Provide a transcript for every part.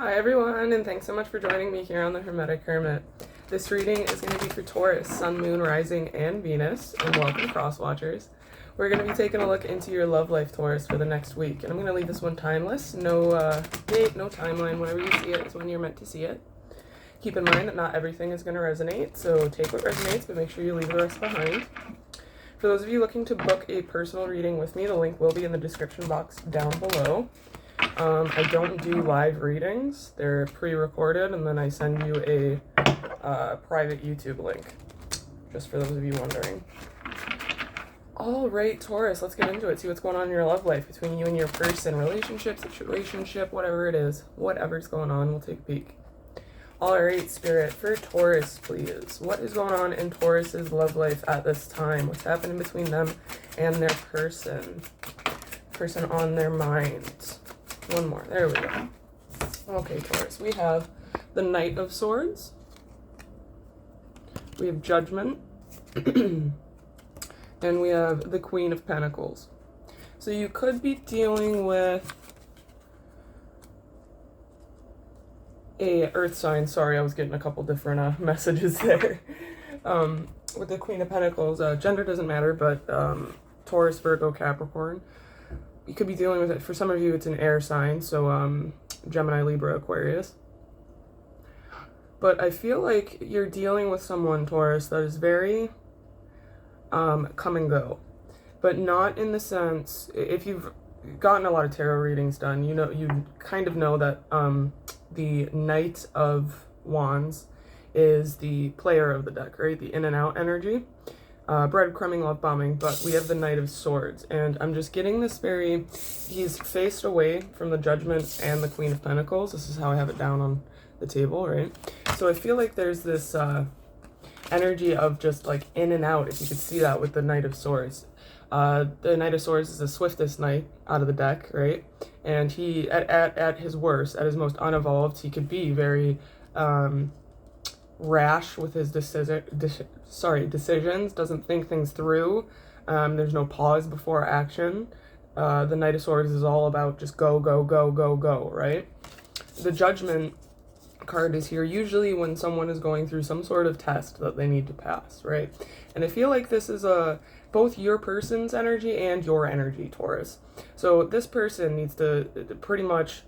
Hi everyone, and thanks so much for joining me here on the Hermetic Hermit. This reading is going to be for Taurus, Sun, Moon, Rising, and Venus, and welcome Cross Watchers. We're going to be taking a look into your love life, Taurus, for the next week, and I'm going to leave this one timeless, no date, no timeline. Whenever you see it is when you're meant to see it. Keep in mind that not everything is going to resonate, so take what resonates, but make sure you leave the rest behind. For those of you looking to book a personal reading with me, the link will be in the description box down below. I don't do live readings. They're pre-recorded, and then I send you a private YouTube link, just for those of you wondering. All right, Taurus, let's get into it. See what's going on in your love life between you and your person, relationship, situationship, whatever it is. Whatever's going on, we'll take a peek. All right, Spirit, for Taurus, please. What is going on in Taurus's love life at this time? What's happening between them and their person? Person on their mind. One more. There we go. Okay, Taurus. We have the Knight of Swords. We have Judgment. And we have the Queen of Pentacles. So you could be dealing with a earth sign. Sorry, I was getting a couple different messages there. With the Queen of Pentacles, gender doesn't matter, but Taurus, Virgo, Capricorn. You could be dealing with it. For some of you, it's an air sign, so Gemini, Libra, Aquarius. But I feel like you're dealing with someone, Taurus, that is very come and go. But not in the sense, if you've gotten a lot of tarot readings done, you kind of know that the Knight of Wands is the player of the deck, right? The in and out energy. Breadcrumbing, love bombing, but we have the Knight of Swords, and I'm just getting this he's faced away from the Judgment and the Queen of Pentacles. This is how I have it down on the table, right? So I feel like there's this energy of just like in and out, if you could see that with the Knight of Swords. The Knight of Swords is the swiftest knight out of the deck, right? And he, at his worst, at his most unevolved, he could be very rash with his decisions, doesn't think things through. There's no pause before action. The Knight of Swords is all about just go, go, go, go, go, right? The Judgment card is here usually when someone is going through some sort of test that they need to pass, right? And I feel like this is both your person's energy and your energy, Taurus. So this person needs to pretty much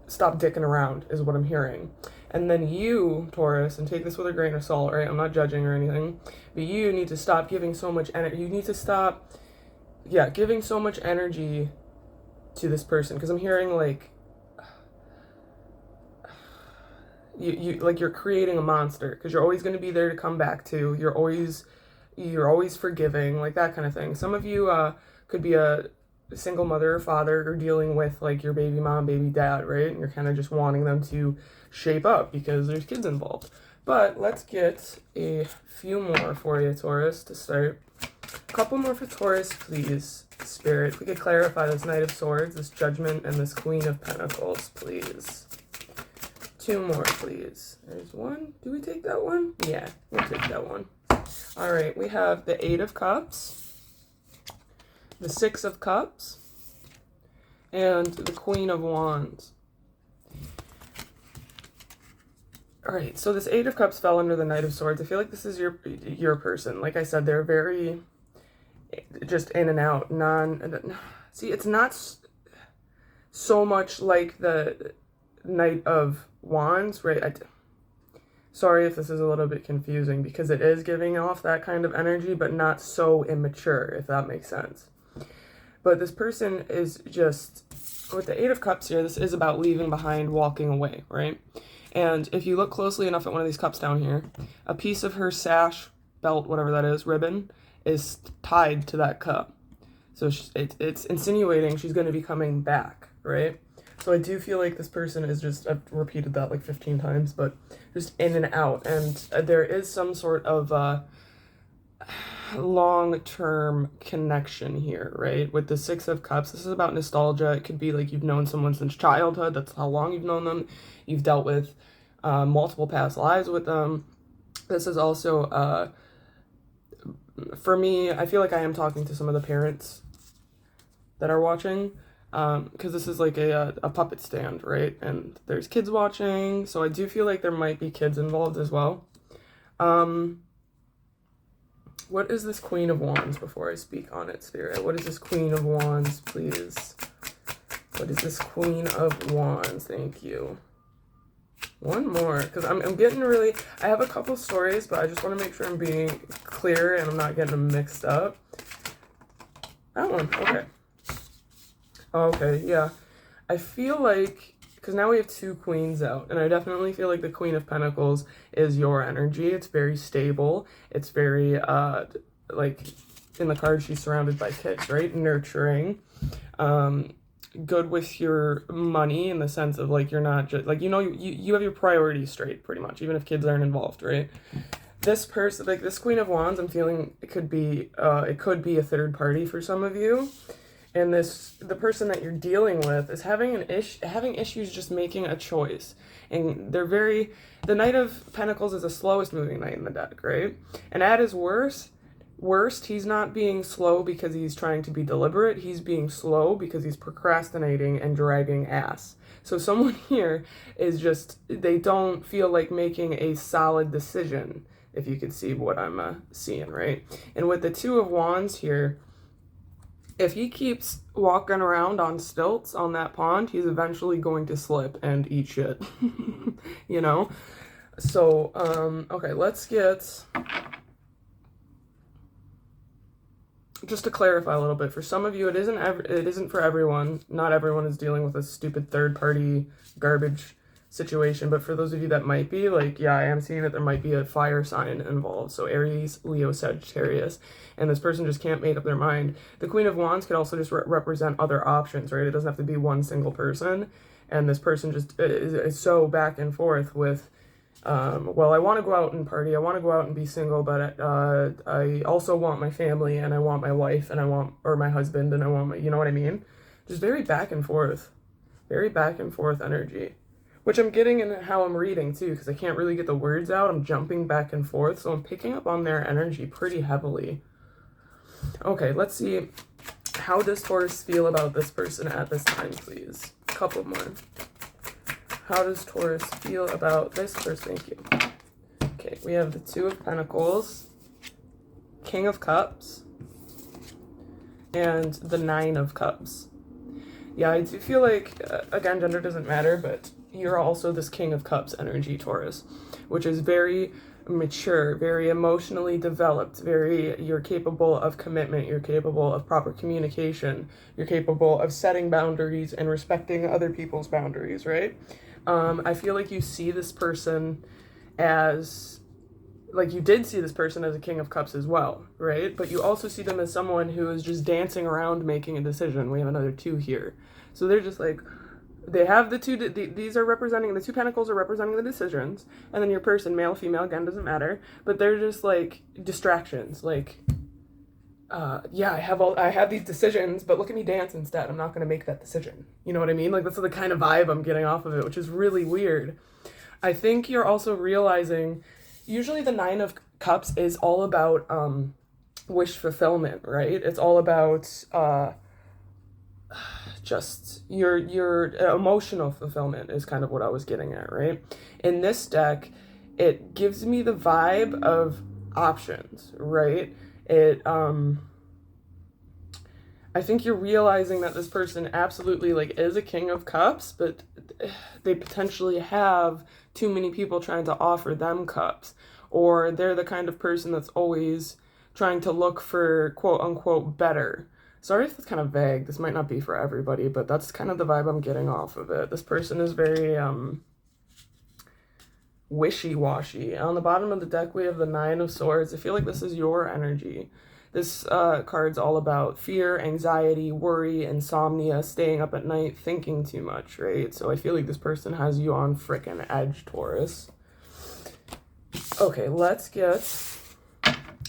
stop dicking around, is what I'm hearing. And then you, Taurus, and take this with a grain of salt, right? I'm not judging or anything, but you need to stop giving so much energy. You need to stop, giving so much energy to this person, because I'm hearing like you're creating a monster, because you're always going to be there to come back to. You're always forgiving, like that kind of thing. Some of you could be a single mother or father, or dealing with like your baby mom, baby dad, right? And you're kind of just wanting them to shape up because there's kids involved. But let's get a few more for you, Taurus, to start. A couple more for Taurus, please, Spirit. If we could clarify this Knight of Swords, this Judgment, and this Queen of Pentacles, please. Two more, please. There's one. Do we take that one? Yeah, we'll take that one. All right, we have the Eight of Cups, the Six of Cups, and the Queen of Wands. All right, so this Eight of Cups fell under the Knight of Swords. I feel like this is your person. Like I said, they're very just in and out. See, it's not so much like the Knight of Wands, right? Sorry if this is a little bit confusing, because it is giving off that kind of energy, but not so immature, if that makes sense. But this person is just, with the Eight of Cups here, this is about leaving behind, walking away, right? And if you look closely enough at one of these cups down here, a piece of her sash, belt, whatever that is, ribbon, is tied to that cup. So it's insinuating she's going to be coming back, right? So I do feel like this person is just, I've repeated that like 15 times, but just in and out. And there is some sort of long-term connection here, right? With the Six of Cups, this is about nostalgia. It could be like you've known someone since childhood. That's how long you've known them. You've dealt with multiple past lives with them. This is also, for me, I feel like I am talking to some of the parents that are watching. because this is like a puppet stand, right? And there's kids watching, so I do feel like there might be kids involved as well. What is this Queen of Wands before I speak on it, Spirit? What is this Queen of Wands, please? What is this Queen of Wands? Thank you. One more, because I'm getting really... I have a couple stories, but I just want to make sure I'm being clear and I'm not getting them mixed up. That one, okay. Okay, yeah. I feel like... Because now we have two queens out, and I definitely feel like the Queen of Pentacles is your energy. It's very stable. It's very, like, in the card, she's surrounded by kids, right? Nurturing. Good with your money in the sense of, like, you're not just, like, you know, you have your priorities straight, pretty much, even if kids aren't involved, right? This person, like, this Queen of Wands, I'm feeling it could be a third party for some of you. And the person that you're dealing with is having issues just making a choice. And the Knight of Pentacles is the slowest moving knight in the deck, right? And at his worst, he's not being slow because he's trying to be deliberate. He's being slow because he's procrastinating and dragging ass. So someone here is just, they don't feel like making a solid decision, if you could see what I'm seeing, right? And with the Two of Wands here, if he keeps walking around on stilts on that pond, he's eventually going to slip and eat shit, you know? So, okay, let's get, just to clarify a little bit, for some of you, it isn't for everyone. Not everyone is dealing with a stupid third-party garbage situation, but for those of you that might be, like, yeah, I am seeing that there might be a fire sign involved, so Aries, Leo, Sagittarius, and this person just can't make up their mind. The Queen of Wands could also just represent other options, right? It doesn't have to be one single person, and this person just is so back and forth with, well, I want to go out and party, I want to go out and be single, but I also want my family, and I want my wife, and or my husband, and I want my, you know what I mean? Just very back and forth energy. Which I'm getting in how I'm reading, too, because I can't really get the words out. I'm jumping back and forth, so I'm picking up on their energy pretty heavily. Okay, let's see. How does Taurus feel about this person at this time, please? A couple more. How does Taurus feel about this person? Thank you. Okay, we have the Two of Pentacles, King of Cups, and the Nine of Cups. Yeah, I do feel like, again, gender doesn't matter, but you're also this King of Cups energy, Taurus, which is very mature, very emotionally developed, you're capable of commitment, you're capable of proper communication, you're capable of setting boundaries and respecting other people's boundaries, right? I feel like you see this person as, like, you did see this person as a King of Cups as well, right? But you also see them as someone who is just dancing around making a decision. We have another two here. So they're just like, they have the two, these are representing, the Two Pentacles are representing the decisions, and then your person, male, female, again, doesn't matter, but they're just like distractions, like, yeah, I have these decisions, but look at me dance instead. I'm not going to make that decision. You know what I mean? Like, that's the kind of vibe I'm getting off of it, which is really weird. I think you're also realizing, usually the Nine of Cups is all about, wish fulfillment, right? It's all about, just your emotional fulfillment is kind of what I was getting at, right? In this deck, it gives me the vibe of options, right? I think you're realizing that this person absolutely, like, is a King of Cups, but they potentially have too many people trying to offer them cups, or they're the kind of person that's always trying to look for quote unquote better. Sorry if it's kind of vague. This might not be for everybody, but that's kind of the vibe I'm getting off of it. This person is very wishy-washy. On the bottom of the deck, we have the Nine of Swords. I feel like this is your energy. This card's all about fear, anxiety, worry, insomnia, staying up at night, thinking too much, right? So I feel like this person has you on frickin' edge, Taurus. Okay, let's get...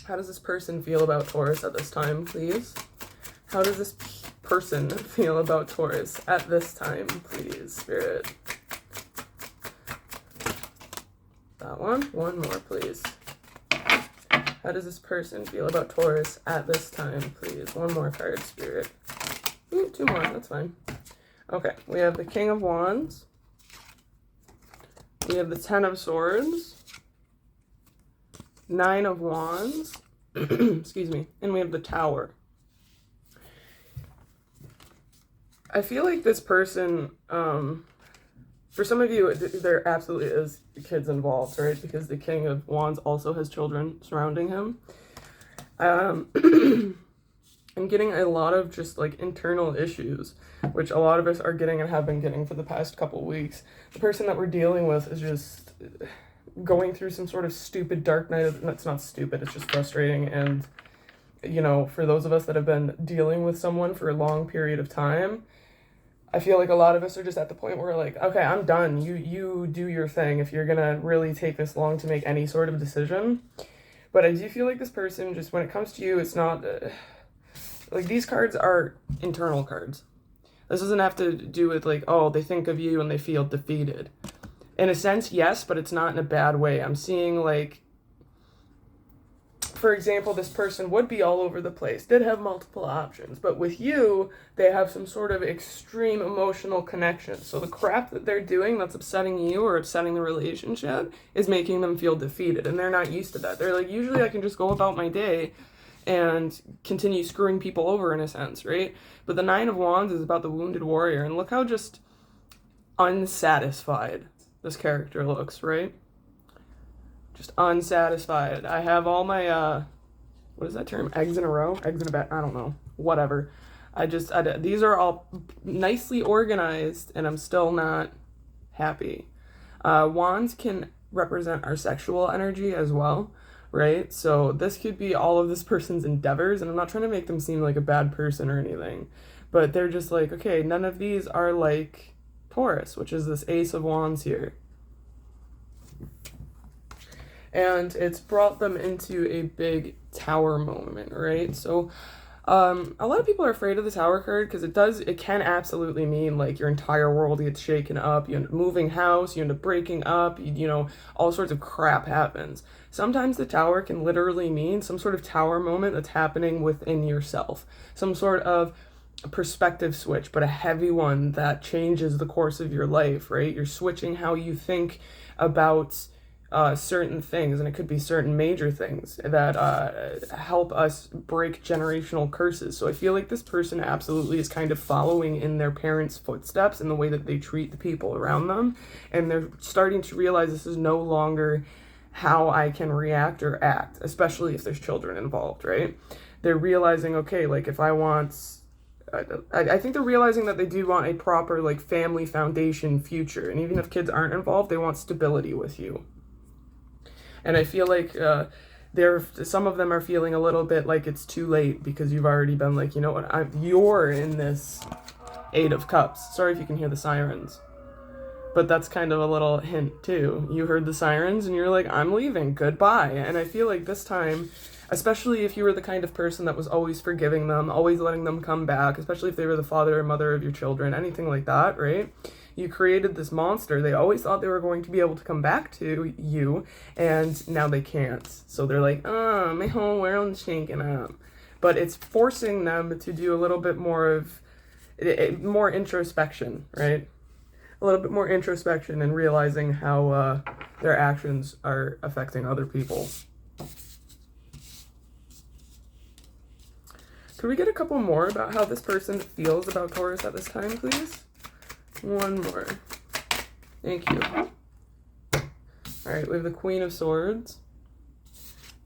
How does this person feel about Taurus at this time, please? How does this person feel about Taurus at this time, please, Spirit? That one. One more, please. How does this person feel about Taurus at this time, please? One more card, Spirit. Ooh, two more. That's fine. Okay, we have the King of Wands. We have the Ten of Swords. Nine of Wands. Excuse me. And we have the Tower. I feel like this person, for some of you, there absolutely is kids involved, right? Because the King of Wands also has children surrounding him. I'm getting a lot of just like internal issues, which a lot of us are getting and have been getting for the past couple weeks. The person that we're dealing with is just going through some sort of stupid dark night. It's not stupid, it's just frustrating. And, you know, for those of us that have been dealing with someone for a long period of time, I feel like a lot of us are just at the point where we're like, okay, I'm done. You do your thing if you're gonna really take this long to make any sort of decision. But I do feel like this person, just when it comes to you, it's not... like, these cards are internal cards. This doesn't have to do with, like, oh, they think of you and they feel defeated. In a sense, yes, but it's not in a bad way. I'm seeing, like, for example, this person would be all over the place, did have multiple options, but with you, they have some sort of extreme emotional connection. So the crap that they're doing that's upsetting you or upsetting the relationship is making them feel defeated, and they're not used to that. They're like, usually I can just go about my day and continue screwing people over in a sense, right? But the Nine of Wands is about the wounded warrior, and look how just unsatisfied this character looks, right? Just unsatisfied. I have all my, what is that term? Eggs in a row? Eggs in a bag? I don't know. Whatever. These are all nicely organized, and I'm still not happy. Wands can represent our sexual energy as well, right? So this could be all of this person's endeavors, and I'm not trying to make them seem like a bad person or anything, but they're just like, okay, none of these are like Taurus, which is this Ace of Wands here. And it's brought them into a big tower moment, right? So a lot of people are afraid of the Tower card because it can absolutely mean like your entire world gets shaken up, you end up moving house, you end up breaking up, you know, all sorts of crap happens. Sometimes the Tower can literally mean some sort of tower moment that's happening within yourself, some sort of perspective switch, but a heavy one that changes the course of your life, right? You're switching how you think about certain things, and it could be certain major things that help us break generational curses. So I feel like this person absolutely is kind of following in their parents' footsteps in the way that they treat the people around them, and they're starting to realize this is no longer how I can react or act, especially if there's children involved, right? They're realizing, okay, like if I want... I think they're realizing that they do want a proper like family foundation future, and even if kids aren't involved, they want stability with you. And I feel like some of them are feeling a little bit like it's too late because you've already been like, you know what, you're in this Eight of Cups. Sorry if you can hear the sirens, but that's kind of a little hint too. You heard the sirens and you're like, I'm leaving, goodbye. And I feel like this time, especially if you were the kind of person that was always forgiving them, always letting them come back, especially if they were the father or mother of your children, anything like that, right? You created this monster. They always thought they were going to be able to come back to you, and now they can't. So they're like, oh, my whole world's shaking up. But it's forcing them to do a little bit more introspection, right? A little bit more introspection and realizing how their actions are affecting other people. Could we get a couple more about how this person feels about Taurus at this time, please? One more. Thank you. All right, we have the Queen of Swords,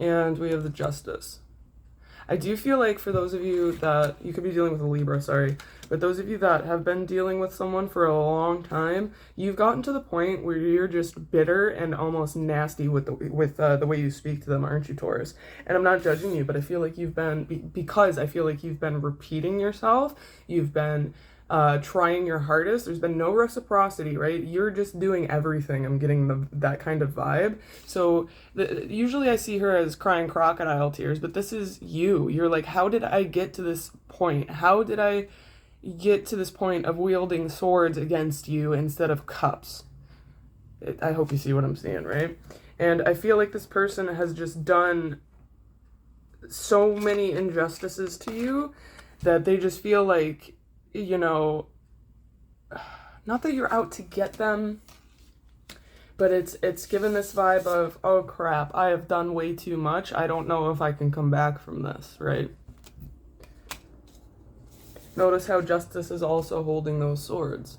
and we have the Justice. I do feel like for those of you that, you could be dealing with a Libra, sorry, but those of you that have been dealing with someone for a long time, you've gotten to the point where you're just bitter and almost nasty with the way you speak to them, aren't you, Taurus? And I'm not judging you, but I feel like because I feel like you've been repeating yourself, you've been trying your hardest. There's been no reciprocity, right? You're just doing everything. I'm getting that kind of vibe. So usually I see her as crying crocodile tears, but this is you. You're like, how did I get to this point? How did I get to this point of wielding swords against you instead of cups? I hope you see what I'm saying, right? And I feel like this person has just done so many injustices to you that they just feel like, you know, not that you're out to get them, but it's given this vibe of, oh crap, I have done way too much. I don't know if I can come back from this, right? Notice how Justice is also holding those swords.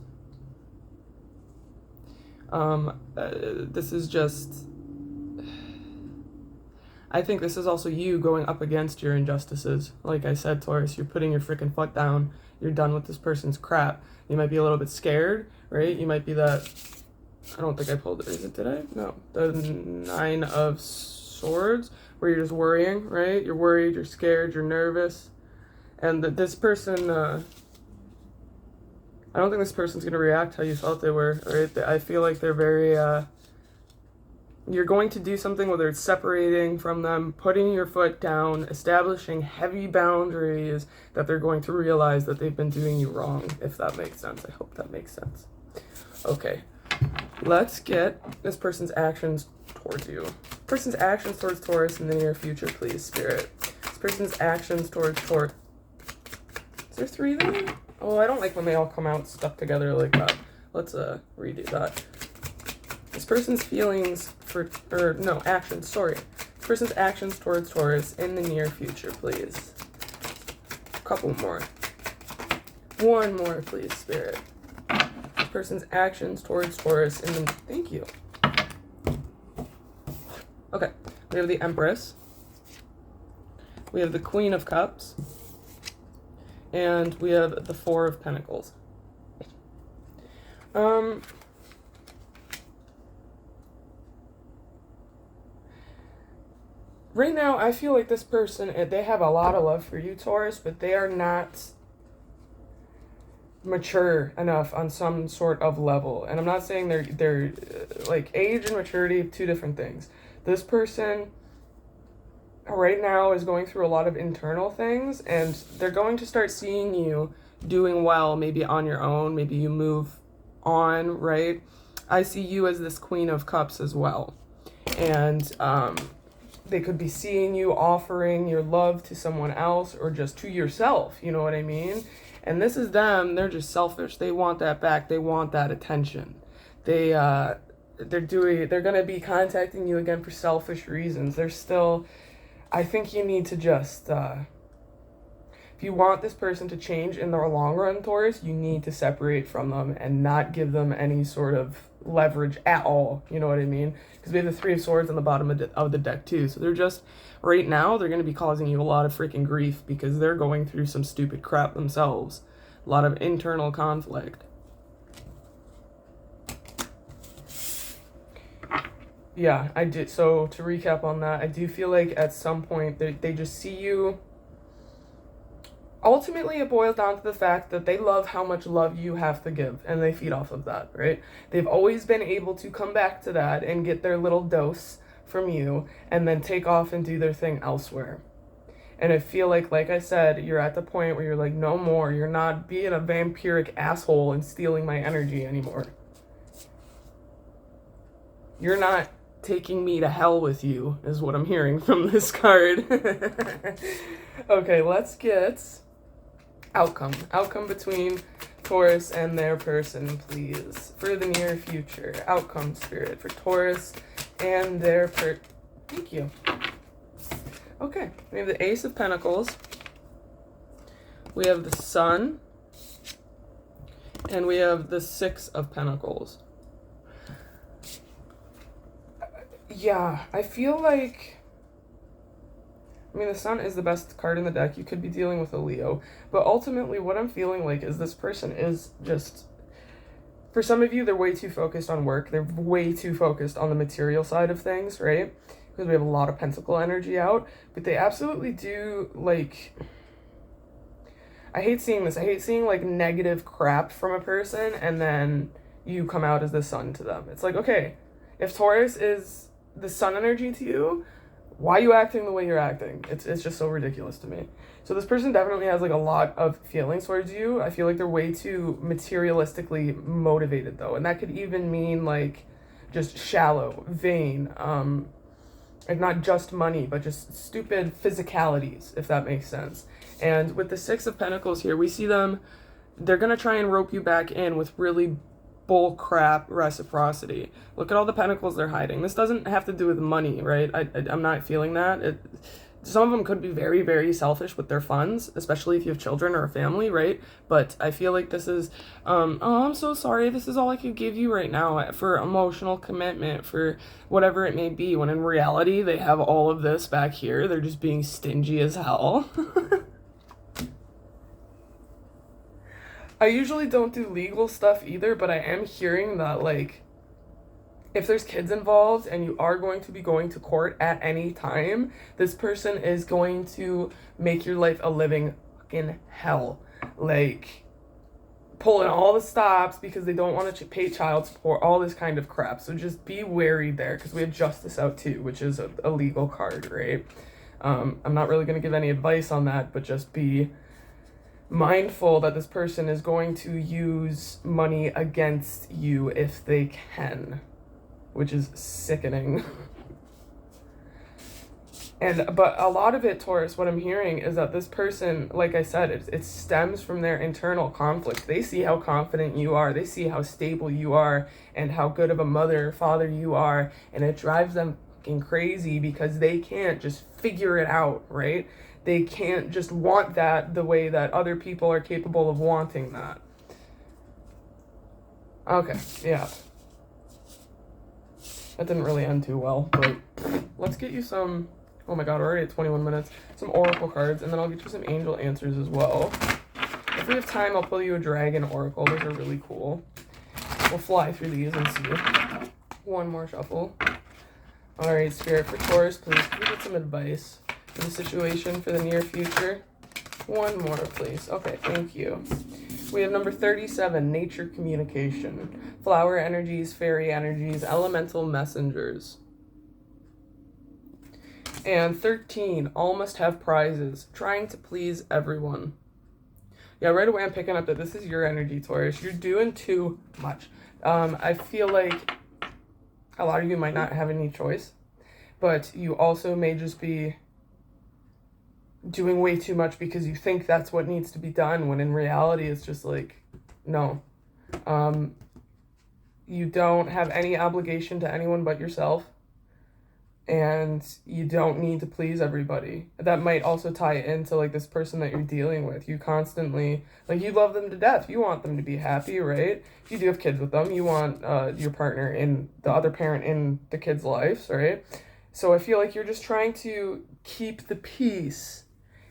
This is just, I think this is also you going up against your injustices. Like I said, Taurus, you're putting your freaking foot down. You're done with this person's crap. You might be a little bit scared, right? You might be that, I don't think I pulled it. Is it, did I? No. The 9 of Swords, where you're just worrying, right? You're worried, you're scared, you're nervous. And this person, I don't think this person's going to react how you thought they were, right? I feel like they're very, you're going to do something, whether it's separating from them, putting your foot down, establishing heavy boundaries, that they're going to realize that they've been doing you wrong, if that makes sense. I hope that makes sense. Okay, let's get this person's actions towards you. Person's actions towards Taurus in the near future, please, Spirit. This person's actions towards Taurus. Is there 3 there? Oh, I don't like when they all come out stuck together like that. Let's redo that. This person's feelings for, or no, actions, sorry. This person's actions towards Taurus in the near future, please. A couple more. 1 more, please, Spirit. This person's actions towards Taurus in the, thank you. Okay, we have the Empress. We have the Queen of Cups. And we have the 4 of Pentacles. Right now, I feel like this person, they have a lot of love for you, Taurus, but they are not mature enough on some sort of level. And I'm not saying they're like, age and maturity, 2 different things. This person right now is going through a lot of internal things, and they're going to start seeing you doing well, maybe on your own, maybe you move on, right? I see you as this Queen of Cups as well. And they could be seeing you offering your love to someone else or just to yourself, you know what I mean? And this is them, they're just selfish. They want that back, they want that attention. They're gonna be contacting you again for selfish reasons. They're still, I think you need to just, if you want this person to change in the long run, Taurus, you need to separate from them and not give them any sort of leverage at all. You know what I mean? Because we have the 3 of Swords on the bottom of the deck too. So they're just, right now, they're going to be causing you a lot of freaking grief because they're going through some stupid crap themselves. A lot of internal conflict. Yeah, I did. So to recap on that, I do feel like at some point they just see you. Ultimately, it boils down to the fact that they love how much love you have to give, and they feed off of that, right? They've always been able to come back to that and get their little dose from you and then take off and do their thing elsewhere. And I feel like I said, you're at the point where you're like, no more. You're not being a vampiric asshole and stealing my energy anymore. You're not taking me to hell with you, is what I'm hearing from this card. Okay, let's get outcome. Outcome between Taurus and their person, please. For the near future. Outcome, Spirit, for Taurus and their Thank you. Okay, we have the Ace of Pentacles. We have the Sun. And we have the 6 of Pentacles. Yeah, I feel like, I mean, the Sun is the best card in the deck. You could be dealing with a Leo. But ultimately, what I'm feeling like is this person is just, for some of you, they're way too focused on work. They're way too focused on the material side of things, right? Because we have a lot of Pentacle energy out. But they absolutely do, like, I hate seeing this. I hate seeing, like, negative crap from a person and then you come out as the Sun to them. It's like, okay, if Taurus is the Sun energy to you, why are you acting the way you're acting? It's just so ridiculous to me. So this person definitely has like a lot of feelings towards you. I feel like they're way too materialistically motivated though. And that could even mean like just shallow, vain, like not just money, but just stupid physicalities, if that makes sense. And with the 6 of Pentacles here, we see them they're going to try and rope you back in with really bull crap reciprocity. Look at all the pentacles they're hiding. This doesn't have to do with money, right? I'm not feeling that. Some of them could be very, very selfish with their funds, especially if you have children or a family, right? But I feel like this is, oh, I'm so sorry. This is all I can give you right now for emotional commitment, for whatever it may be. When in reality, they have all of this back here. They're just being stingy as hell. I usually don't do legal stuff either, but I am hearing that, like, if there's kids involved and you are going to be going to court at any time, this person is going to make your life a living fucking hell. Like, pulling all the stops because they don't want to pay child support, all this kind of crap. So just be wary there, because we have justice out too, which is a legal card, right? I'm not really going to give any advice on that, but just be mindful that this person is going to use money against you if they can, which is sickening. But a lot of it, Taurus, what I'm hearing is that this person, like I said, it stems from their internal conflict. They see how confident you are. They see how stable you are and how good of a mother or father you are. And it drives them fucking crazy because they can't just figure it out, right? They can't just want that the way that other people are capable of wanting that. Okay, yeah. That didn't really end too well, but let's get you some, oh my god, we're already at 21 minutes, some oracle cards, and then I'll get you some angel answers as well. If we have time, I'll pull you a dragon oracle. Those are really cool. We'll fly through these and see. One more shuffle. Alright, Spirit, for Taurus, please, can we get some advice for the situation for the near future? One more, please. Okay, thank you. We have number 37, nature communication. Flower energies, fairy energies, elemental messengers. And 13, all must have prizes. Trying to please everyone. Yeah, right away I'm picking up that this is your energy, Taurus. You're doing too much. I feel like a lot of you might not have any choice, but you also may just be doing way too much because you think that's what needs to be done, when in reality it's just like, no. You don't have any obligation to anyone but yourself, and you don't need to please everybody. That might also tie into like this person that you're dealing with. You constantly, like, you love them to death. You want them to be happy, right? If you do have kids with them, you want your partner in, the other parent in the kids' lives, right? So I feel like you're just trying to keep the peace,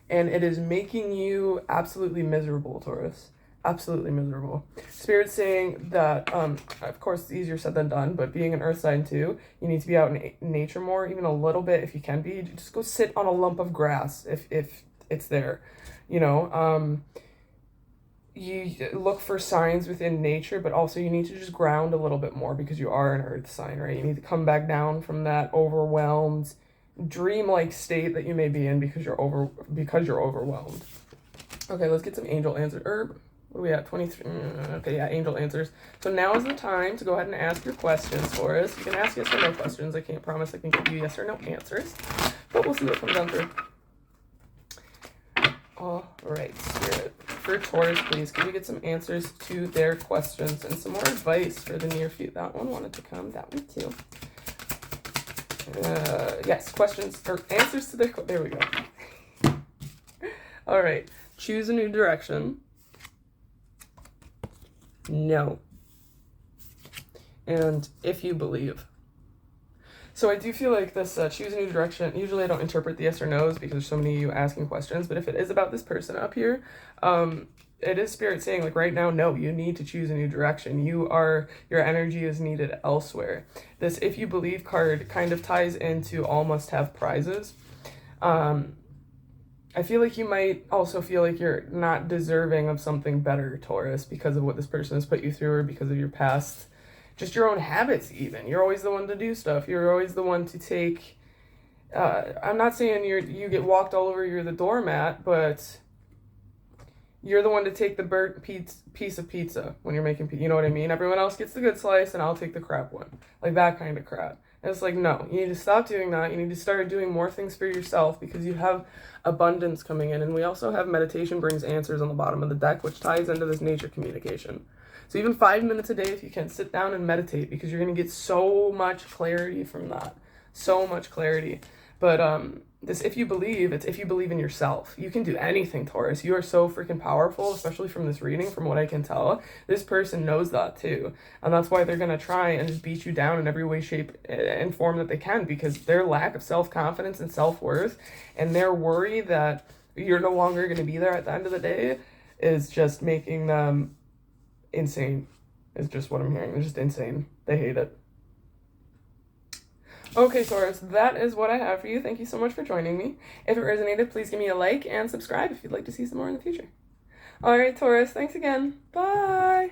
and it is making you absolutely miserable, Taurus. Absolutely miserable. Spirit's saying that, of course, it's easier said than done, but being an earth sign too, you need to be out in nature more, even a little bit if you can be. Just go sit on a lump of grass if it's there, you know. You look for signs within nature, but also you need to just ground a little bit more because you are an earth sign, right? You need to come back down from that overwhelmed, dreamlike state that you may be in because you're overwhelmed. Okay, let's get some angel answers. What are we at? 23. Okay, yeah, angel answers. So now is the time to go ahead and ask your questions for us. You can ask yes or no questions. I can't promise I can give you yes or no answers, but we'll see what comes down through. All right, Spirit. For Taurus, please, can we get some answers to their questions and some more advice for the near future? That one wanted to come. That one too. Yes, questions or answers to their. There we go. All right. Choose a new direction. No. And if you believe. So I do feel like this choose a new direction. Usually I don't interpret the yes or no's because there's so many of you asking questions. But if it is about this person up here, it is Spirit saying, like, right now, no, you need to choose a new direction. Your energy is needed elsewhere. This if you believe card kind of ties into all must have prizes. I feel like you might also feel like you're not deserving of something better, Taurus, because of what this person has put you through or because of your past, just your own habits even. You're always the one to do stuff. You're always the one to take, I'm not saying you get walked all over, you're the doormat, but you're the one to take the burnt piece of pizza when you're making pizza. You know what I mean? Everyone else gets the good slice and I'll take the crap one. Like that kind of crap. And it's like, no, you need to stop doing that. You need to start doing more things for yourself because you have abundance coming in. And we also have meditation brings answers on the bottom of the deck, which ties into this nature communication. So even 5 minutes a day, if you can, sit down and meditate, because you're going to get so much clarity from that. So much clarity. But this if you believe, it's if you believe in yourself. You can do anything, Taurus. You are so freaking powerful, especially from this reading, from what I can tell. This person knows that too. And that's why they're going to try and just beat you down in every way, shape, and form that they can, because their lack of self-confidence and self-worth and their worry that you're no longer going to be there at the end of the day is just making them insane, is just what I'm hearing. They're just insane. They hate it. Okay, Taurus, that is what I have for you. Thank you so much for joining me. If it resonated, please give me a like and subscribe if you'd like to see some more in the future. All right, Taurus, thanks again. Bye.